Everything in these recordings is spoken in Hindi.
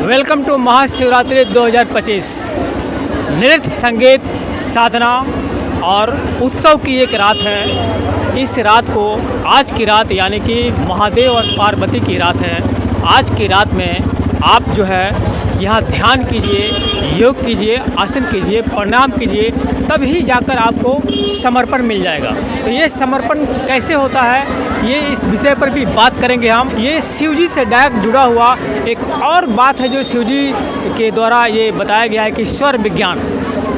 Welcome to Mahashivratri 2025। नृत्य, संगीत, साधना और उत्सव की एक रात है। इस रात को आज की रात यानी कि महादेव और पार्वती की रात है। आज की रात में आप जो है यहाँ ध्यान कीजिए, योग कीजिए, आसन कीजिए, प्रणाम कीजिए, तभी जाकर आपको समर्पण मिल जाएगा। तो ये समर्पण कैसे होता है, ये इस विषय पर भी बात करेंगे हम। ये शिव जी से डायरेक्ट जुड़ा हुआ एक और बात है जो शिव जी के द्वारा ये बताया गया है कि स्वर विज्ञान।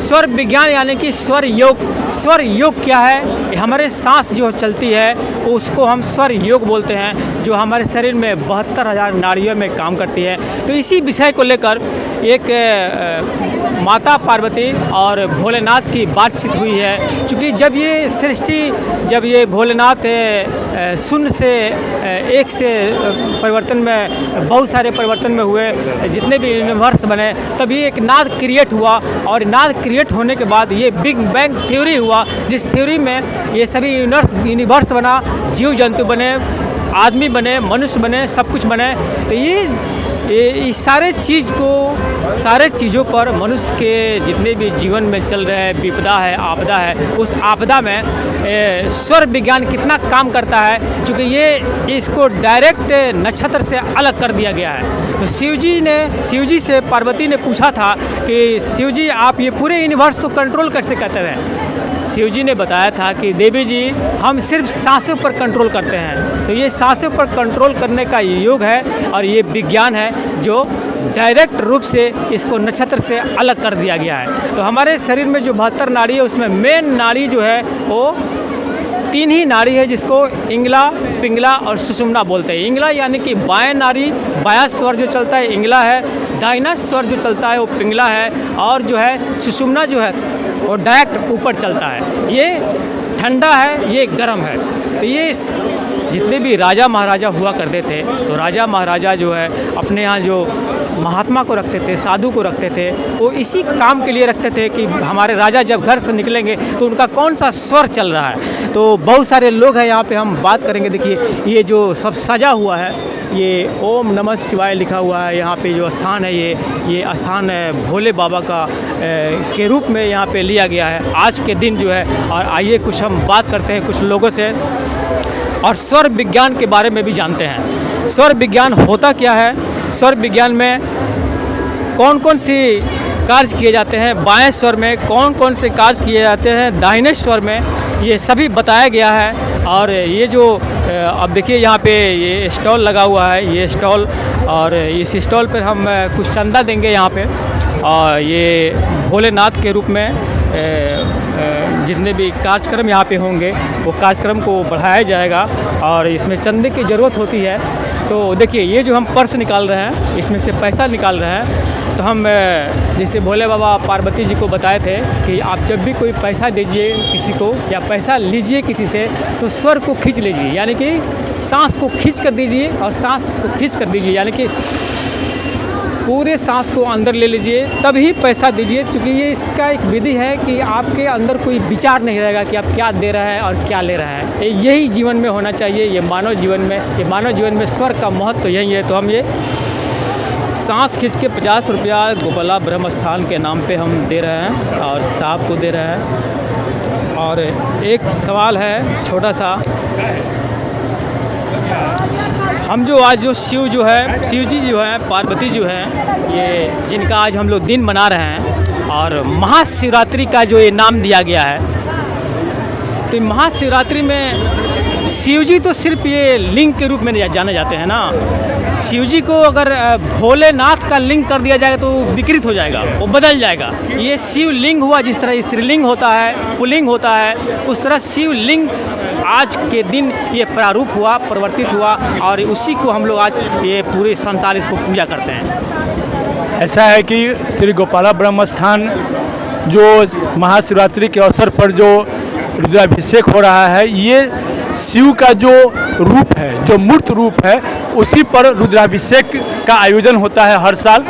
स्वर विज्ञान यानी कि स्वर योग। स्वर योग क्या है? हमारे सांस जो चलती है उसको हम स्वर योग बोलते हैं, जो हमारे शरीर में 72,000 नाड़ियों में काम करती है। तो इसी विषय को लेकर एक माता पार्वती और भोलेनाथ की बातचीत हुई है। क्योंकि जब ये सृष्टि, जब ये भोलेनाथ शून्य से एक से परिवर्तन में, बहुत सारे परिवर्तन में हुए, जितने भी यूनिवर्स बने, तभी एक नाद क्रिएट हुआ। और नाद क्रिएट होने के बाद ये बिग बैंग थ्योरी हुआ, जिस थ्योरी में ये सभी यूनिवर्स बना, जीव जंतु बने, आदमी बने, मनुष्य बने, सब कुछ बने। तो ये सारे चीज़ों पर मनुष्य के जितने भी जीवन में चल रहे हैं, विपदा है, आपदा है, उस आपदा में स्वर विज्ञान कितना काम करता है, क्योंकि ये इसको डायरेक्ट नक्षत्र से अलग कर दिया गया है। तो शिव जी से पार्वती ने पूछा था कि शिव जी आप ये पूरे यूनिवर्स को कंट्रोल कैसे करते हैं? शिव जी ने बताया था कि देवी जी हम सिर्फ सांसों पर कंट्रोल करते हैं। तो ये सांसों पर कंट्रोल करने का योग है और ये विज्ञान है जो डायरेक्ट रूप से इसको नक्षत्र से अलग कर दिया गया है। तो हमारे शरीर में जो 72 नाड़ी है उसमें मेन नाड़ी जो है वो 3 ही नाड़ी है, जिसको इंगला, पिंगला और सुषुम्ना बोलते हैं। इंगला यानी कि बाएं नाड़ी, बायां स्वर जो चलता है इंगला है, दाहिना स्वर जो चलता है वो पिंगला है, और जो है सुषुम्ना जो है वो डायरेक्ट ऊपर चलता है। ये ठंडा है, ये गर्म है। तो ये जितने भी राजा महाराजा हुआ करते थे, तो राजा महाराजा जो है अपने यहाँ जो महात्मा को रखते थे, साधु को रखते थे, वो इसी काम के लिए रखते थे कि हमारे राजा जब घर से निकलेंगे तो उनका कौन सा स्वर चल रहा है। तो बहुत सारे लोग हैं यहाँ पे, हम बात करेंगे। देखिए ये जो सब सजा हुआ है, ये ओम नमः शिवाय लिखा हुआ है। यहाँ पे जो स्थान है ये स्थान भोले बाबा का के रूप में यहाँ पे लिया गया है आज के दिन जो है। और आइए कुछ हम बात करते हैं कुछ लोगों से और स्वर विज्ञान के बारे में भी जानते हैं। स्वर विज्ञान होता क्या है, स्वर विज्ञान में कौन कौन सी कार्य किए जाते हैं, बाएं स्वर में कौन कौन से कार्य किए जाते हैं, दाहिने स्वर में, ये सभी बताया गया है। और ये जो अब देखिए यहाँ पे ये स्टॉल लगा हुआ है, ये स्टॉल, और इस स्टॉल पर हम कुछ चंदा देंगे यहाँ पे। और ये भोलेनाथ के रूप में जितने भी कार्यक्रम यहाँ पे होंगे वो कार्यक्रम को बढ़ाया जाएगा और इसमें चंदे की ज़रूरत होती है। तो देखिए ये जो हम पर्स निकाल रहे हैं, इसमें से पैसा निकाल रहे हैं। तो हम जैसे भोले बाबा पार्वती जी को बताए थे कि आप जब भी कोई पैसा दीजिए किसी को या पैसा लीजिए किसी से, तो स्वर को खींच लीजिए, यानी कि सांस को खींच कर दीजिए। और सांस को खींच कर दीजिए यानी कि पूरे सांस को अंदर ले लीजिए, तभी पैसा दीजिए। क्योंकि ये इसका एक विधि है कि आपके अंदर कोई विचार नहीं रहेगा कि आप क्या दे रहे हैं और क्या ले रहे हैं। यही जीवन में होना चाहिए, ये मानव जीवन में स्वर का महत्व तो यही है। तो हम ये सांस खींच के 50 रुपया गोपाला ब्रह्म स्थान के नाम पे हम दे रहे हैं और साहब को दे रहे हैं। और एक सवाल है छोटा सा, हम जो आज जो शिव जी जो है, पार्वती जो है, ये जिनका आज हम लोग दिन मना रहे हैं और महाशिवरात्रि का जो ये नाम दिया गया है, तो महाशिवरात्रि में शिव जी तो सिर्फ ये लिंग के रूप में जाने जाते हैं ना। शिव जी को अगर भोलेनाथ का लिंग कर दिया जाएगा तो विकृत हो जाएगा, वो बदल जाएगा। ये शिव लिंग हुआ, जिस तरह स्त्रीलिंग होता है, पुल्लिंग होता है, उस तरह शिव लिंग आज के दिन ये प्रारूप हुआ, परिवर्तित हुआ, और उसी को हम लोग आज ये पूरे संसार इसको पूजा करते हैं। ऐसा है कि श्री गोपाला ब्रह्म स्थान जो महाशिवरात्रि के अवसर पर जो रुद्राभिषेक हो रहा है, ये शिव का जो रूप है, जो मूर्त रूप है, उसी पर रुद्राभिषेक का आयोजन होता है हर साल।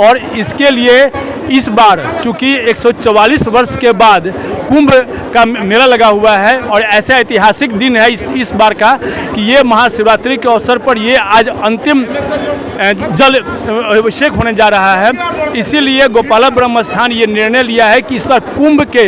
और इसके लिए इस बार चूँकि 144 वर्ष के बाद कुंभ का मेला लगा हुआ है और ऐसा ऐतिहासिक दिन है इस बार का कि ये महाशिवरात्रि के अवसर पर ये आज अंतिम जल अभिषेक होने जा रहा है। इसीलिए गोपाला ब्रह्म स्थान ये निर्णय लिया है कि इस बार कुंभ के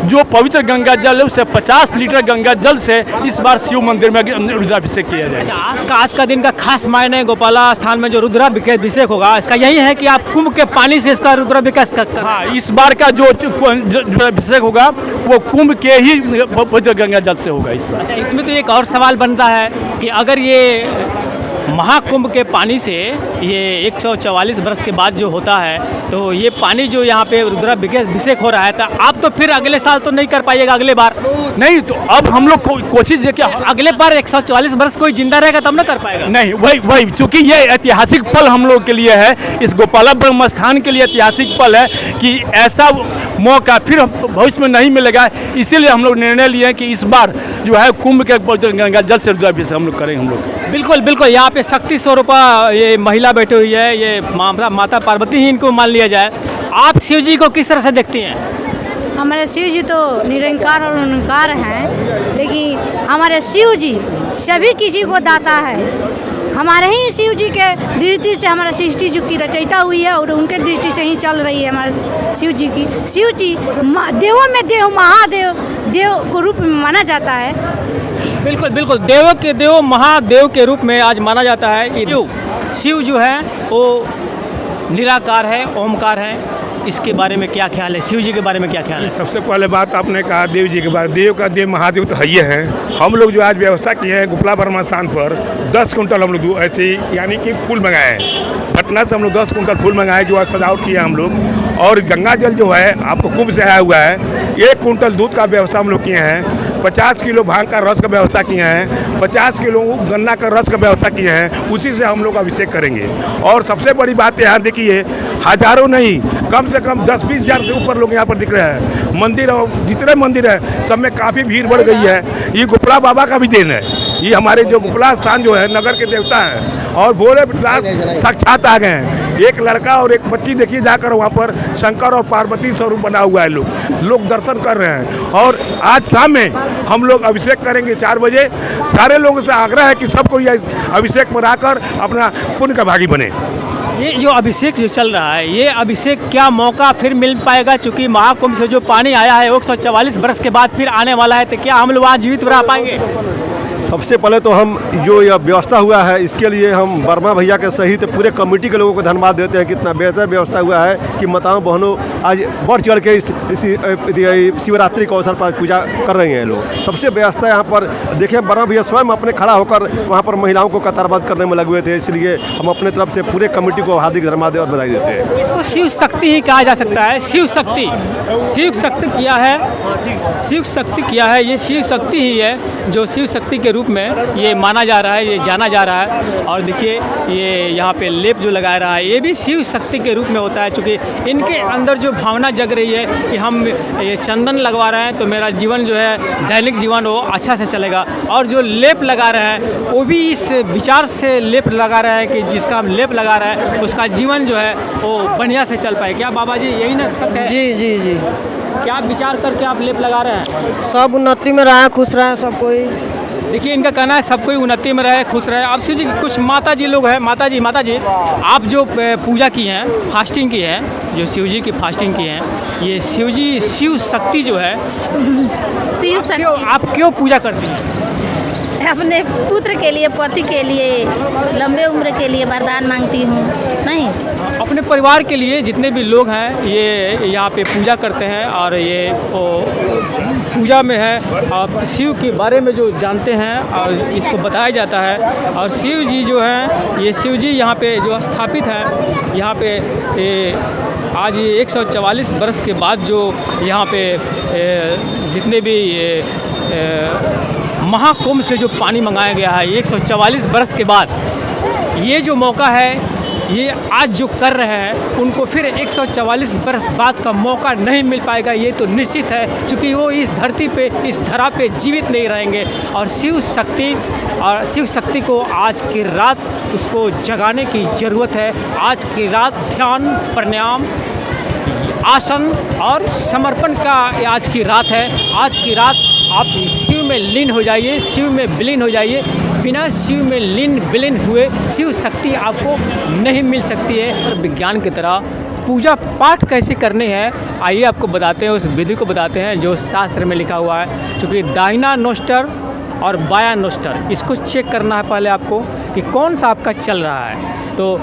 जो पवित्र गंगा जल है उससे 50 लीटर गंगा जल से इस बार शिव मंदिर में रुद्राभिषेक किया जाएगा। आज का दिन का खास मायने गोपाला स्थान में जो रुद्राभिषेक होगा इसका यही है कि आप कुंभ के पानी से इसका रुद्राभिषेक हाँ, इस बार का जो अभिषेक होगा वो कुंभ के ही पवित्र गंगा जल से होगा इस बार। अच्छा, इसमें तो एक और सवाल बनता है कि अगर ये महाकुंभ के पानी से ये 144 वर्ष के बाद जो होता है तो ये पानी जो यहाँ पे रुद्राभिषेक हो रहा है तो आप तो फिर अगले साल तो नहीं कर पाइएगा, अगले बार नहीं, तो अब हम लोग कोशिश है कि अगले बार 144 वर्ष कोई जिंदा रहेगा तब ना कर पाएगा। नहीं, वही चूंकि ये ऐतिहासिक पल हम लोग के लिए है, इस गोपाला ब्रह्म स्थान के लिए ऐतिहासिक पल है कि ऐसा मौका फिर भविष्य में नहीं मिलेगा। इसीलिए हम लोग निर्णय लिए हैं कि इस बार जो है कुंभ के गंगा जल से रुद्राभिषेक हम लोग करेंगे। हम लोग बिल्कुल यहाँ पे शक्ति स्वरूपा ये महिला बैठी हुई है, ये माता पार्वती ही इनको मान लिया जाए। आप शिव जी को किस तरह से देखती हैं? हमारे शिव जी तो निरंकार और निरंकार हैं, लेकिन हमारे शिव जी सभी किसी को दाता है। हमारे ही शिव जी के दृष्टि से हमारा सृष्टि जो की रचयिता हुई है और उनके दृष्टि से ही चल रही है हमारे शिव जी की। शिव जी देवों में देव, महादेव देव को रूप में माना जाता है। बिल्कुल देवों के देव, महादेव के रूप में आज माना जाता है। शिव जो है वो निराकार है, ओमकार है। इसके बारे में क्या ख्याल है? शिव जी के बारे में क्या ख्याल है? सबसे पहले बात आपने कहा देव जी के बारे में। देव का देव महादेव तो है ही है। हम लोग जो आज व्यवस्था किए हैं गोपाला ब्रह्म स्थान पर 10 कुंटल हम लोग ऐसे यानी कि फूल मंगाए हैं। पटना से हम लोग 10 कुंटल फूल मंगाए जो आज सजावट किया हम लोग। और गंगा जल जो है आपको कुंभ से आया हुआ है। 1 कुंटल दूध का व्यवस्था हम लोग किए हैं। 50 किलो भांग का रस का व्यवस्था किए हैं। 50 किलो गन्ना का रस का व्यवस्था किए हैं। उसी से हम लोग अभिषेक करेंगे। और सबसे बड़ी बात यहाँ देखिए, हजारों नहीं कम से कम 10-20 हज़ार से ऊपर लोग यहाँ पर दिख रहे हैं। मंदिर और जितने मंदिर है सब में काफ़ी भीड़ बढ़ गई है। ये गोपाला बाबा का भी देन है। ये हमारे जो गोपाला स्थान जो है नगर के देवता हैं और भोले साक्षात आ गए हैं। एक लड़का और एक बच्ची देखिए जाकर वहाँ पर शंकर और पार्वती स्वरूप बना हुआ है। लोग दर्शन कर रहे हैं। और आज शाम में हम लोग अभिषेक करेंगे 4 बजे। सारे लोगों से आग्रह है कि सबको ये अभिषेक में आकर अपना पुण्य का भागी बने। ये जो अभिषेक जो चल रहा है, ये अभिषेक क्या मौका फिर मिल पाएगा? चूँकि महाकुंभ से जो पानी आया है 144 वर्ष के बाद फिर आने वाला है, तो क्या हम लोग वहाँ जीवित रह पाएंगे? सबसे पहले तो हम जो यह व्यवस्था हुआ है इसके लिए हम वर्मा भैया के सहित पूरे कमेटी के लोगों को धन्यवाद देते हैं। कितना बेहतर व्यवस्था हुआ है कि माताओं बहनों आज बढ़ चढ़ के इस शिवरात्रि के अवसर पर पूजा कर रही हैं लोग। सबसे व्यवस्था यहाँ पर देखिए, वर्मा भैया स्वयं अपने खड़ा होकर वहाँ पर महिलाओं को कतारबद्ध करने में लगे हुए थे। इसलिए हम अपने तरफ से पूरे कमेटी को हार्दिक धन्यवाद और बधाई देते हैं। इसको शिव शक्ति ही कहा जा सकता है। शिव शक्ति किया है, शिव शक्ति किया है। ये शिव शक्ति ही है जो शिव शक्ति के रूप में ये माना जा रहा है, ये जाना जा रहा है। और देखिए ये यहाँ पे लेप जो लगा रहा है ये भी शिव शक्ति के रूप में होता है। चूँकि इनके अंदर जो भावना जग रही है कि हम ये चंदन लगवा रहे हैं तो मेरा जीवन जो है दैनिक जीवन वो अच्छा से चलेगा। और जो लेप लगा रहे हैं वो भी इस विचार से लेप लगा रहा है कि जिसका हम लेप लगा रहे हैं उसका जीवन जो है वो बढ़िया से चल पाए। क्या बाबा जी यही ना सत्य है? जी क्या विचार करके आप लेप लगा रहे हैं? सब उन्नति में रहे, खुश रहे सब कोई। देखिए इनका कहना है सब कोई उन्नति में रहे, खुश रहे। अब शिव जी कुछ माता जी लोग हैं। माता जी आप जो पूजा की हैं, फास्टिंग की है, जो शिव जी की फास्टिंग की है, ये शिव शक्ति जो है शिव शक्ति आप क्यों पूजा करती हैं? अपने पुत्र के लिए, पति के लिए, लंबे उम्र के लिए वरदान मांगती हूँ। नहीं, अपने परिवार के लिए जितने भी लोग हैं ये यहाँ पे पूजा करते हैं और ये पूजा में है और शिव के बारे में जो जानते हैं और इसको बताया जाता है। और शिव जी जो हैं ये शिव जी यहाँ पे जो स्थापित है, यहाँ पे आज ये 144 वर्ष के बाद जो यहाँ पे जितने भी महाकुंभ से जो पानी मंगाया गया है 144 वर्ष के बाद, ये जो मौका है ये आज जो कर रहे हैं उनको फिर 144 वर्ष बाद का मौका नहीं मिल पाएगा, ये तो निश्चित है। क्योंकि वो इस धरती पे, इस धरा पे जीवित नहीं रहेंगे। और शिव शक्ति को आज की रात उसको जगाने की ज़रूरत है। आज की रात ध्यान, प्राणायाम, आसन और समर्पण का आज की रात है। आज की रात आप शिव में लीन हो जाइए, शिव में विलीन हो जाइए। बिना शिव में लीन विलीन हुए शिव शक्ति आपको नहीं मिल सकती है। विज्ञान की तरह पूजा पाठ कैसे करने हैं, आइए आपको बताते हैं, उस विधि को बताते हैं जो शास्त्र में लिखा हुआ है। क्योंकि दाहिना नोस्टर और बायां नोस्टर, इसको चेक करना है पहले आपको कि कौन सा आपका चल रहा है। तो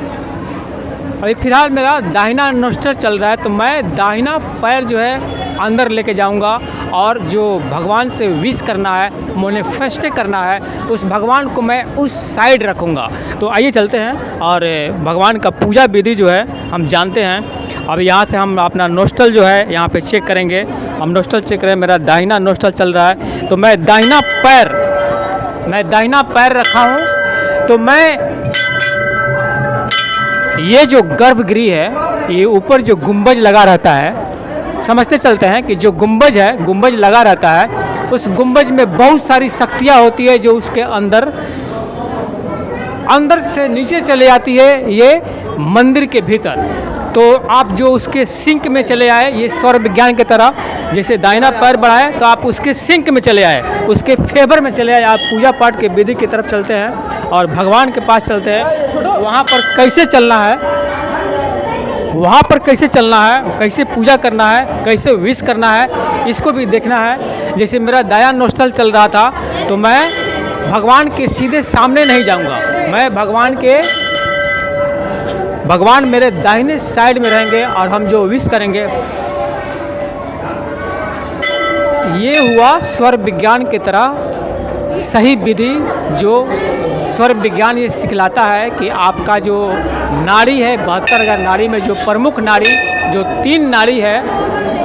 अभी फ़िलहाल मेरा दाहिना नोस्टर चल रहा है, तो मैं दाहिना पैर जो है अंदर लेके जाऊंगा और जो भगवान से विश करना है, मैनिफेस्ट करना है, उस भगवान को मैं उस साइड रखूंगा। तो आइए चलते हैं और भगवान का पूजा विधि जो है हम जानते हैं। अब यहाँ से हम अपना नोस्टल जो है यहाँ पे चेक करेंगे। हम नोस्टल चेक करें, मेरा दाहिना नोस्टल चल रहा है, तो मैं दाहिना पैर रखा हूँ। तो मैं ये जो गर्भगृह है, ये ऊपर जो गुंबज लगा रहता है, समझते चलते हैं कि जो गुंबज है, गुंबज लगा रहता है, उस गुंबज में बहुत सारी शक्तियाँ होती है जो उसके अंदर से नीचे चले जाती है, ये मंदिर के भीतर। तो आप जो उसके सिंक में चले आए, ये सौर विज्ञान की तरह, जैसे दाहिना पैर बढ़ाए तो आप उसके सिंक में चले आए, उसके फेवर में चले आए। आप पूजा पाठ के विधि की तरफ चलते हैं और भगवान के पास चलते हैं। वहाँ पर कैसे चलना है, कैसे पूजा करना है, कैसे विश करना है, इसको भी देखना है। जैसे मेरा दायां नोस्टल चल रहा था, तो मैं भगवान के सीधे सामने नहीं जाऊंगा, मैं भगवान मेरे दाहिने साइड में रहेंगे और हम जो विश करेंगे, ये हुआ स्वर विज्ञान की तरह सही विधि। जो स्वर विज्ञान ये सिखलाता है कि आपका जो नाड़ी है, 72,000 नाड़ी में जो प्रमुख नाड़ी, जो 3 नाड़ी है,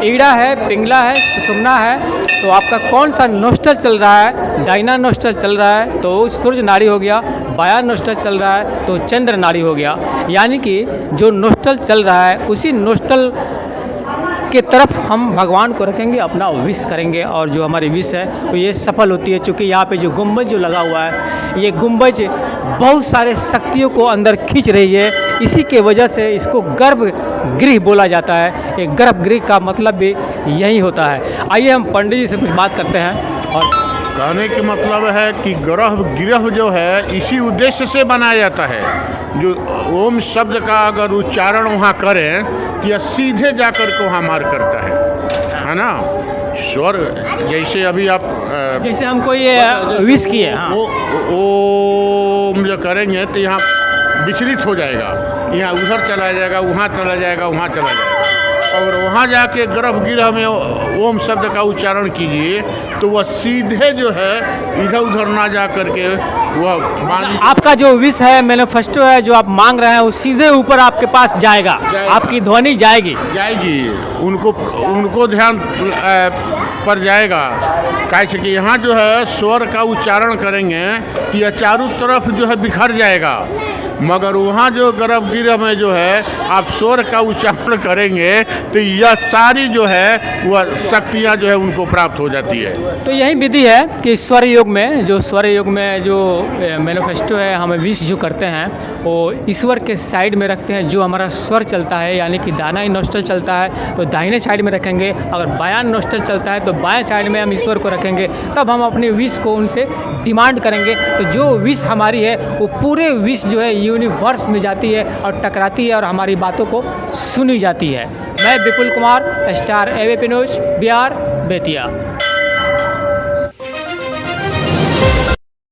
ईड़ा है, पिंगला है, सुषुम्ना है, तो आपका कौन सा नोस्टल चल रहा है। दाहिना नोस्टल चल रहा है तो सूर्य नाड़ी हो गया, बायां नोस्टल चल रहा है तो चंद्र नाड़ी हो गया। यानी कि जो नोस्टल चल रहा है, उसी नोस्टल के तरफ हम भगवान को रखेंगे, अपना विश करेंगे और जो हमारी विश है तो ये सफल होती है। क्योंकि यहाँ पे जो गुंबज जो लगा हुआ है, ये गुंबज बहुत सारे शक्तियों को अंदर खींच रही है। इसी के वजह से इसको गर्भगृह बोला जाता है। एक गर्भगृह का मतलब भी यही होता है। आइए हम पंडित जी से कुछ बात करते हैं। और कहने के मतलब है कि गर्भगृह जो है इसी उद्देश्य से बनाया जाता है। जो ओम शब्द का अगर उच्चारण वहाँ करें तो यह सीधे जाकर के वहाँ मार करता है ना। स्वर जैसे अभी आप जैसे हम कोई विश किए, हाँ, ओम जो करेंगे तो यहाँ विचलित हो जाएगा, यहाँ उधर चला जाएगा, वहाँ चला जाएगा, वहाँ चला जाएगा। और वहाँ जाके गर्भगृह में ओम शब्द का उच्चारण कीजिए तो वह सीधे जो है इधर उधर ना जा करके वह आपका जो विश है, मैनिफेस्टो है, जो आप मांग रहे हैं, वो सीधे ऊपर आपके पास जाएगा। आपकी ध्वनि जाएगी उनको ध्यान पर जाएगा। कैसे कि यहाँ जो है स्वर का उच्चारण करेंगे तो यह चारों तरफ जो है बिखर जाएगा, मगर वहाँ जो गर्भगृह में जो है आप स्वर का उच्चारण करेंगे तो यह सारी जो है वह शक्तियाँ जो है उनको प्राप्त हो जाती है। तो यही विधि है कि स्वर योग में जो मैनिफेस्टो है, हमें विश जो करते हैं वो ईश्वर के साइड में रखते हैं। जो हमारा स्वर चलता है, यानी कि दाहिना नोस्टल चलता है तो दाहिने साइड में रखेंगे, अगर बायां नोस्टल चलता है तो बाएं साइड में हम ईश्वर को रखेंगे। तब हम अपनी विश को उनसे डिमांड करेंगे, तो जो विश हमारी है वो पूरे विश जो है यूनिवर्स में जाती है और टकराती है और हमारी बातों को सुनी जाती है। मैं Vipul Kumar, star ABP news, Bihar, Bettiah.